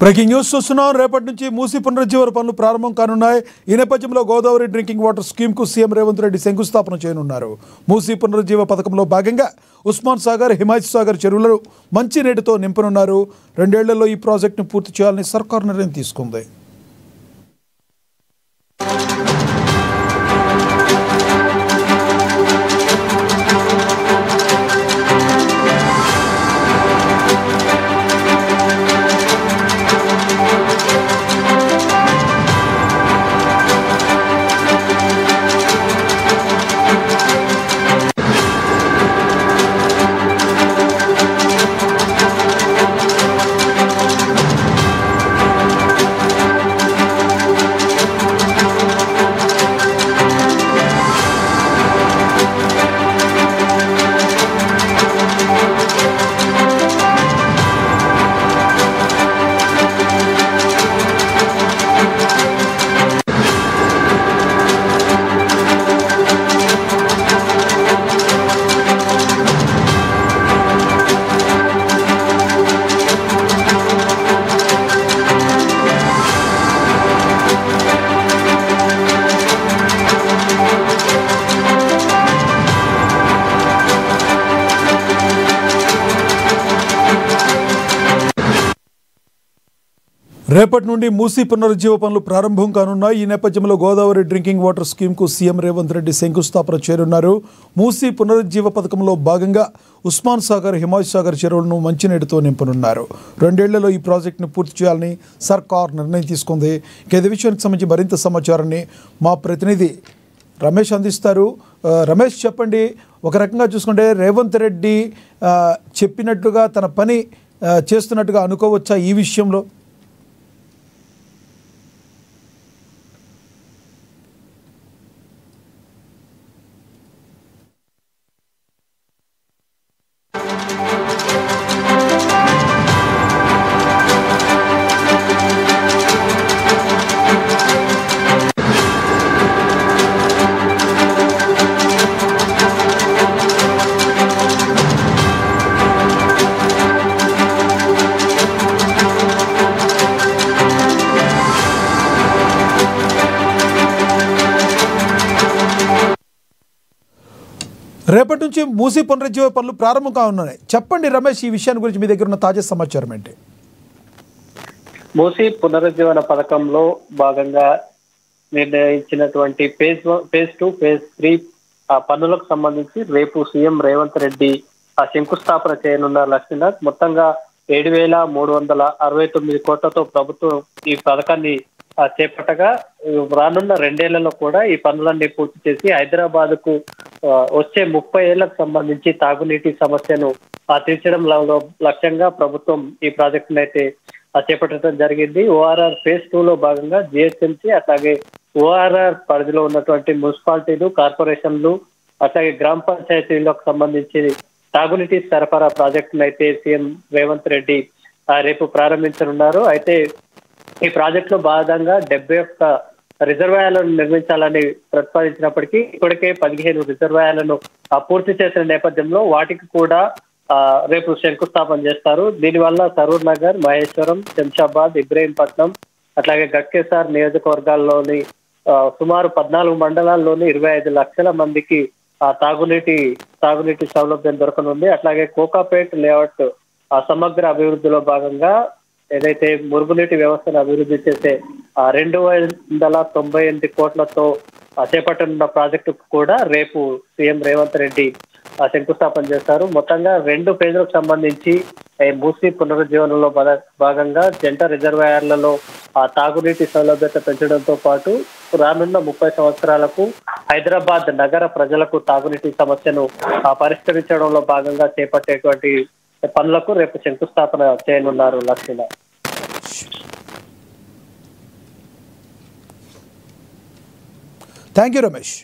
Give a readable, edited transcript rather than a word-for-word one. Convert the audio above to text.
Breaking news చూస్తున్నాం. రేపటి నుంచి మూసీ పునరుజ్జీవన పనులు ప్రారంభం కానున్నాయి. ఈ నేపథ్యంలో గోదావరి డ్రింకింగ్ వాటర్ స్కీమ్కు సీఎం రేవంత్ రెడ్డి శంకుస్థాపన చేయనున్నారు. మూసీ పునరుజ్జీవ పథకంలో భాగంగా ఉస్మాన్ సాగర్, హిమాయత్ సాగర్ చెరువులను మంచి నీటితో నింపనున్నారు. 2 ఏళ్లలో ఈ ప్రాజెక్టును పూర్తి చేయాలని సర్కారు నిర్ణయం తీసుకుంది. రేపటి నుండి మూసీ పునరుజ్జీవ పనులు ప్రారంభం కానున్నాయి. ఈ నేపథ్యంలో గోదావరి డ్రింకింగ్ వాటర్ స్కీమ్కు సీఎం రేవంత్ రెడ్డి శంకుస్థాపన చేయనున్నారు. మూసీ పునరుజ్జీవ పథకంలో భాగంగా ఉస్మాన్ సాగర్, హిమాయత్ సాగర్ చెరువులను మంచినీటితో నింపనున్నారు. 2 ఏళ్లలో ఈ ప్రాజెక్టును పూర్తి చేయాలని సర్కార్ నిర్ణయం తీసుకుంది. ఇదే విషయానికి సంబంధించి మరింత సమాచారాన్ని మా ప్రతినిధి రమేష్ అందిస్తారు. రమేష్, చెప్పండి. ఒక రకంగా చూసుకుంటే రేవంత్ రెడ్డి చెప్పినట్టుగా తన పని చేస్తున్నట్టుగా అనుకోవచ్చా ఈ విషయంలో? రేపటి నుంచి మూసీ పునరుజ్జీవ పనులు ప్రారంభం కానున్నాయి. చెప్పండి రమేష్, ఈ విషయాన్ని గురించి మీ దగ్గర ఉన్న తాజా సమాచారం ఏంటి? మూసీ పునరుజ్జీవన పథకంలో భాగంగా నిర్ణయించినటువంటి ఫేజ్ 2, ఫేజ్ 3 పనులకు సంబంధించి రేపు సీఎం రేవంత్ రెడ్డి శంకుస్థాపన చేయనున్నారు. లక్ష్మీనాథ్, మొత్తంగా 7,369 కోట్లతో ప్రభుత్వం ఈ పథకాన్ని చేపట్టగా రానున్న 2 ఏళ్లలో కూడా ఈ పనులన్నీ పూర్తి చేసి హైదరాబాద్ కు వచ్చే 30 ఏళ్లకు సంబంధించి తాగునీటి సమస్యను తీర్చడంలో లక్ష్యంగా ప్రభుత్వం ఈ ప్రాజెక్టును అయితే చేపట్టడం జరిగింది. ఓఆర్ఆర్ ఫేజ్ 2 లో భాగంగా జిహెచ్ఎంసీ, అట్లాగే ఓఆర్ఆర్ పరిధిలో ఉన్నటువంటి మున్సిపాలిటీలు, కార్పొరేషన్లు, అట్లాగే గ్రామ పంచాయతీలకు సంబంధించి తాగునీటి సరఫరా ప్రాజెక్టును అయితే సీఎం రేవంత్ రెడ్డి రేపు ప్రారంభించనున్నారు. అయితే ఈ ప్రాజెక్ట్ లో భాగంగా 71 రిజర్వాయర్లను నిర్మించాలని ప్రతిపాదించినప్పటికీ ఇప్పటికే 15 రిజర్వాయర్లను పూర్తి చేసిన నేపథ్యంలో వాటికి కూడా రేపు శంకుస్థాపన చేస్తారు. దీనివల్ల సరూర్ నగర్, మహేశ్వరం, శంషాబాద్, ఇబ్రహీంపట్నం, అట్లాగే గట్కేసార్ నియోజకవర్గాల్లోని సుమారు 14 మండలాల్లోని 25 లక్షల మందికి తాగునీటి సౌలభ్యం దొరకనుంది. అట్లాగే కోకాపేట్ లేఅవుట్ సమగ్ర అభివృద్ధిలో భాగంగా ఏదైతే మురుగునీటి వ్యవస్థను అభివృద్ధి చేసే 298 కోట్లతో చేపట్టనున్న ప్రాజెక్టుకు కూడా రేపు సీఎం రేవంత్ రెడ్డి శంకుస్థాపన చేస్తారు. మొత్తంగా 2 ఫేజ్లకు సంబంధించి మూసీ పునరుజ్జీవనంలో భాగంగా జంట రిజర్వాయర్లలో తాగునీటి సౌలభ్యత పెంచడంతో పాటు రానున్న 30 సంవత్సరాలకు హైదరాబాద్ నగర ప్రజలకు తాగునీటి సమస్యను పరిష్కరించడంలో భాగంగా చేపట్టేటువంటి పనులకు రేపు శంకుస్థాపన చేయనున్నారు. లక్ష్మణ, థ్యాంక్ యూ రమేష్.